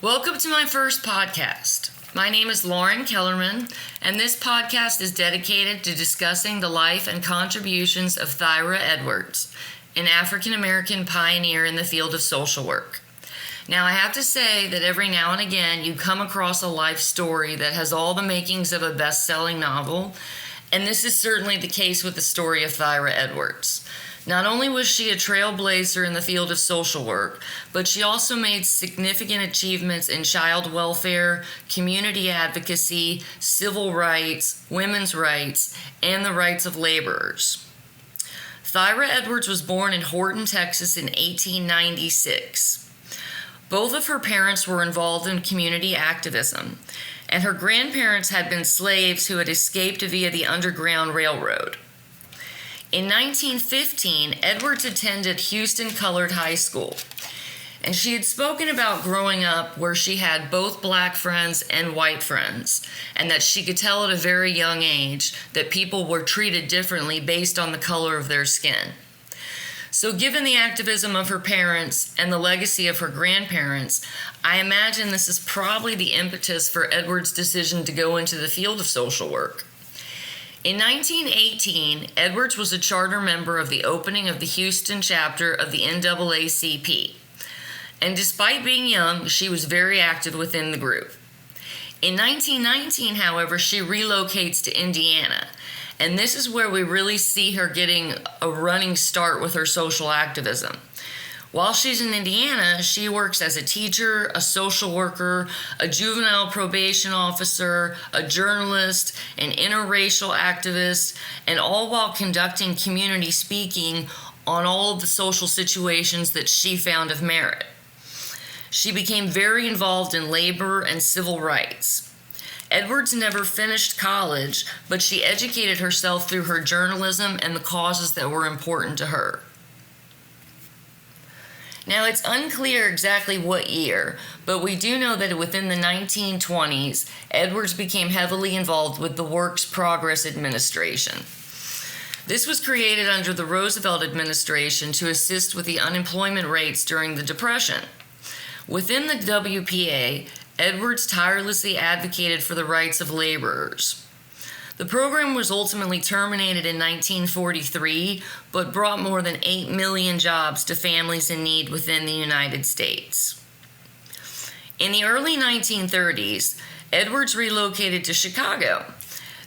Welcome to my first podcast. My name is Lauren Kellerman, and this podcast is dedicated to discussing the life and contributions of Thyra Edwards, an African-American pioneer in the field of social work. Now, I have to say that every now and again you come across a life story that has all the makings of a best-selling novel, and this is certainly the case with the story of Thyra Edwards. Not only was she a trailblazer in the field of social work, but she also made significant achievements in child welfare, community advocacy, civil rights, women's rights, and the rights of laborers. Thyra Edwards was born in Horton, Texas in 1896. Both of her parents were involved in community activism, and her grandparents had been slaves who had escaped via the Underground Railroad. In 1915, Edwards attended Houston Colored High School, and she had spoken about growing up where she had both black friends and white friends, and that she could tell at a very young age that people were treated differently based on the color of their skin. So given the activism of her parents and the legacy of her grandparents, I imagine this is probably the impetus for Edwards' decision to go into the field of social work. In 1918, Edwards was a charter member of the opening of the Houston chapter of the NAACP. And despite being young, she was very active within the group. In 1919, however, she relocates to Indiana. And this is where we really see her getting a running start with her social activism. While she's in Indiana, she works as a teacher, a social worker, a juvenile probation officer, a journalist, an interracial activist, and all while conducting community speaking on all of the social situations that she found of merit. She became very involved in labor and civil rights. Edwards never finished college, but she educated herself through her journalism and the causes that were important to her. Now, it's unclear exactly what year, but we do know that within the 1920s, Edwards became heavily involved with the Works Progress Administration. This was created under the Roosevelt administration to assist with the unemployment rates during the Depression. Within the WPA, Edwards tirelessly advocated for the rights of laborers. The program was ultimately terminated in 1943, but brought more than 8 million jobs to families in need within the United States. In the early 1930s, Edwards relocated to Chicago.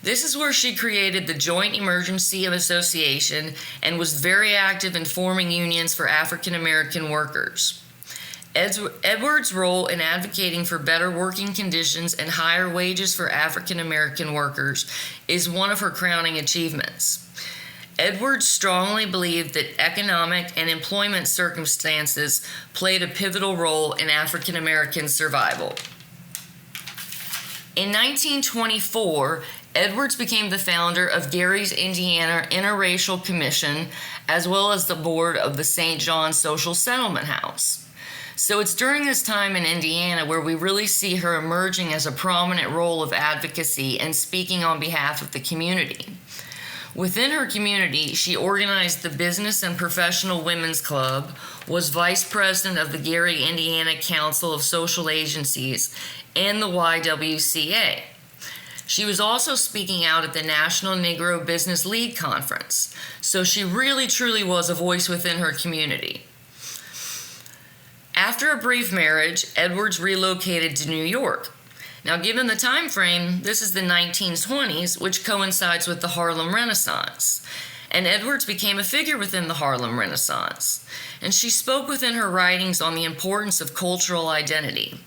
This is where she created the Joint Emergency Association and was very active in forming unions for African American workers. Edwards' role in advocating for better working conditions and higher wages for African American workers is one of her crowning achievements. Edwards strongly believed that economic and employment circumstances played a pivotal role in African American survival. In 1924, Edwards became the founder of Gary's Indiana Interracial Commission, as well as the board of the St. John Social Settlement House. So it's during this time in Indiana where we really see her emerging as a prominent role of advocacy and speaking on behalf of the community. Within her community, she organized the Business and Professional Women's Club, was vice president of the Gary, Indiana Council of Social Agencies, and the YWCA. She was also speaking out at the National Negro Business League Conference, so she really truly was a voice within her community. After a brief marriage, Edwards relocated to New York. Now, given the time frame, this is the 1920s, which coincides with the Harlem Renaissance. And Edwards became a figure within the Harlem Renaissance. And she spoke within her writings on the importance of cultural identity.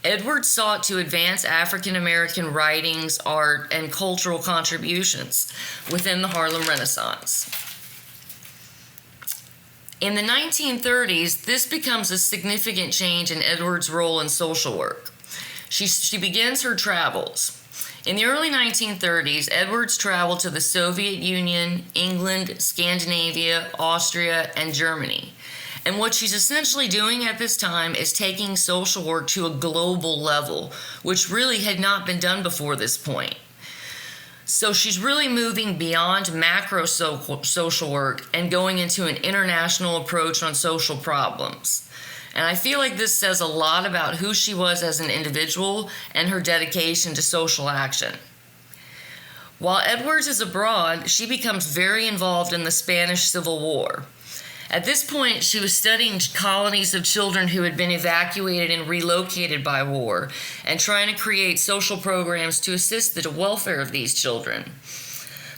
Edwards sought to advance African American writings, art, and cultural contributions within the Harlem Renaissance. In the 1930s, this becomes a significant change in Edwards' role in social work. She begins her travels. In the early 1930s, Edwards traveled to the Soviet Union, England, Scandinavia, Austria, and Germany. And what she's essentially doing at this time is taking social work to a global level, which really had not been done before this point. So she's really moving beyond macro social work and going into an international approach on social problems. And I feel like this says a lot about who she was as an individual and her dedication to social action. While Edwards is abroad, she becomes very involved in the Spanish Civil War. At this point, she was studying colonies of children who had been evacuated and relocated by war, and trying to create social programs to assist the welfare of these children.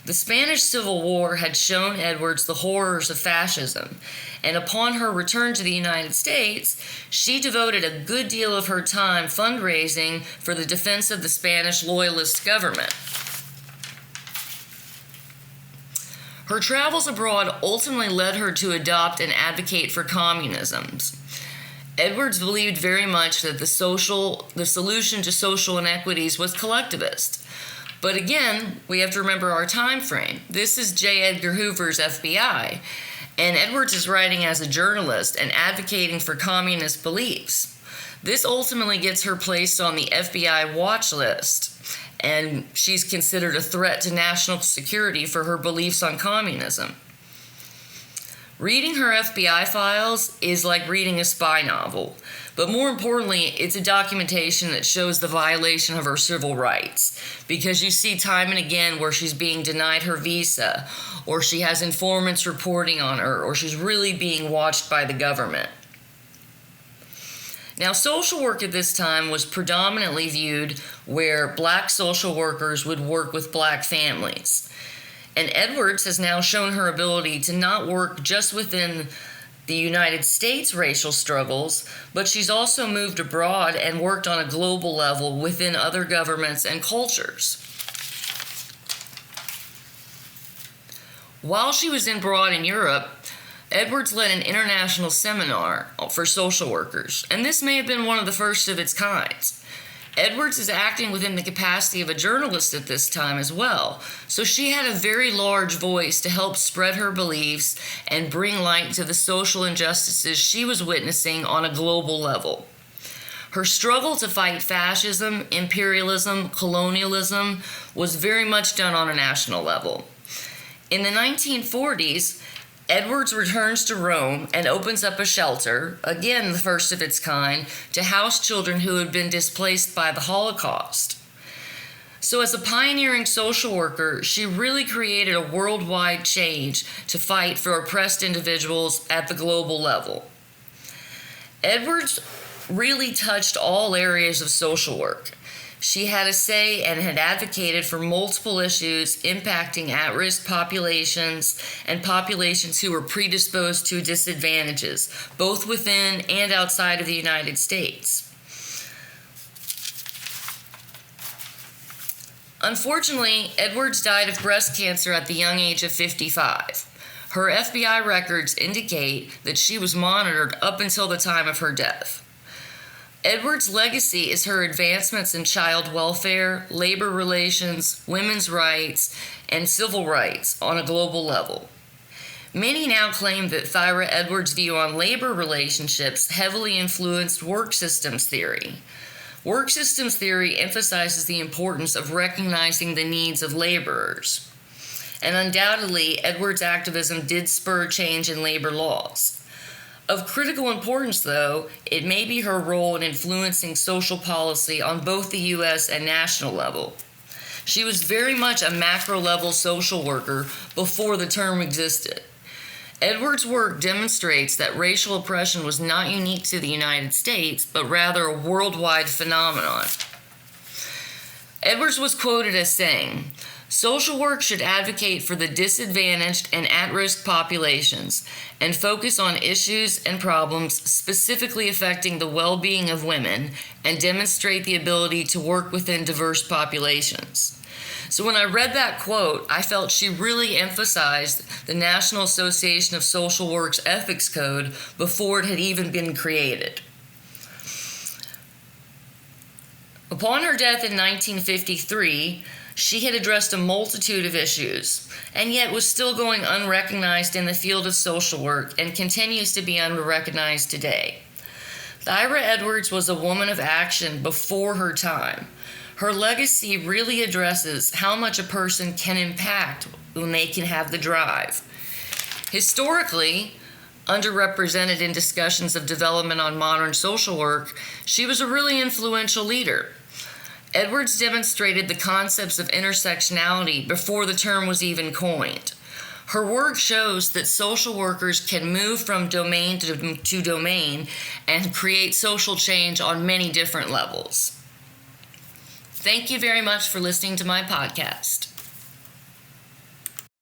The Spanish Civil War had shown Edwards the horrors of fascism, and upon her return to the United States, she devoted a good deal of her time fundraising for the defense of the Spanish Loyalist government. Her travels abroad ultimately led her to adopt and advocate for communism. Edwards believed very much that the solution to social inequities was collectivist. But again, we have to remember our time frame. This is J. Edgar Hoover's FBI, and Edwards is writing as a journalist and advocating for communist beliefs. This ultimately gets her placed on the FBI watch list, and she's considered a threat to national security for her beliefs on communism. Reading her FBI files is like reading a spy novel, but more importantly, it's a documentation that shows the violation of her civil rights, because you see time and again where she's being denied her visa, or she has informants reporting on her, or she's really being watched by the government. Now, social work at this time was predominantly viewed where black social workers would work with black families. And Edwards has now shown her ability to not work just within the United States racial struggles, but she's also moved abroad and worked on a global level within other governments and cultures. While she was abroad in Europe, Edwards led an international seminar for social workers, and this may have been one of the first of its kind. Edwards is acting within the capacity of a journalist at this time as well, so she had a very large voice to help spread her beliefs and bring light to the social injustices she was witnessing on a global level. Her struggle to fight fascism, imperialism, colonialism was very much done on a national level. In the 1940s, Edwards returns to Rome and opens up a shelter, again the first of its kind, to house children who had been displaced by the Holocaust. So as a pioneering social worker, she really created a worldwide change to fight for oppressed individuals at the global level. Edwards really touched all areas of social work. She had a say and had advocated for multiple issues impacting at-risk populations and populations who were predisposed to disadvantages, both within and outside of the United States. Unfortunately, Edwards died of breast cancer at the young age of 55. Her FBI records indicate that she was monitored up until the time of her death. Edwards' legacy is her advancements in child welfare, labor relations, women's rights, and civil rights on a global level. Many now claim that Thyra Edwards' view on labor relationships heavily influenced work systems theory. Work systems theory emphasizes the importance of recognizing the needs of laborers. And undoubtedly, Edwards' activism did spur change in labor laws. Of critical importance, though, it may be her role in influencing social policy on both the U.S. and national level. She was very much a macro-level social worker before the term existed. Edwards' work demonstrates that racial oppression was not unique to the United States, but rather a worldwide phenomenon. Edwards was quoted as saying, "Social work should advocate for the disadvantaged and at-risk populations and focus on issues and problems specifically affecting the well-being of women and demonstrate the ability to work within diverse populations." So when I read that quote, I felt she really emphasized the National Association of Social Work's ethics code before it had even been created. Upon her death in 1953, she had addressed a multitude of issues, and yet was still going unrecognized in the field of social work and continues to be unrecognized today. Thyra Edwards was a woman of action before her time. Her legacy really addresses how much a person can impact when they can have the drive. Historically, underrepresented in discussions of development on modern social work, she was a really influential leader. Edwards demonstrated the concepts of intersectionality before the term was even coined. Her work shows that social workers can move from domain to domain and create social change on many different levels. Thank you very much for listening to my podcast.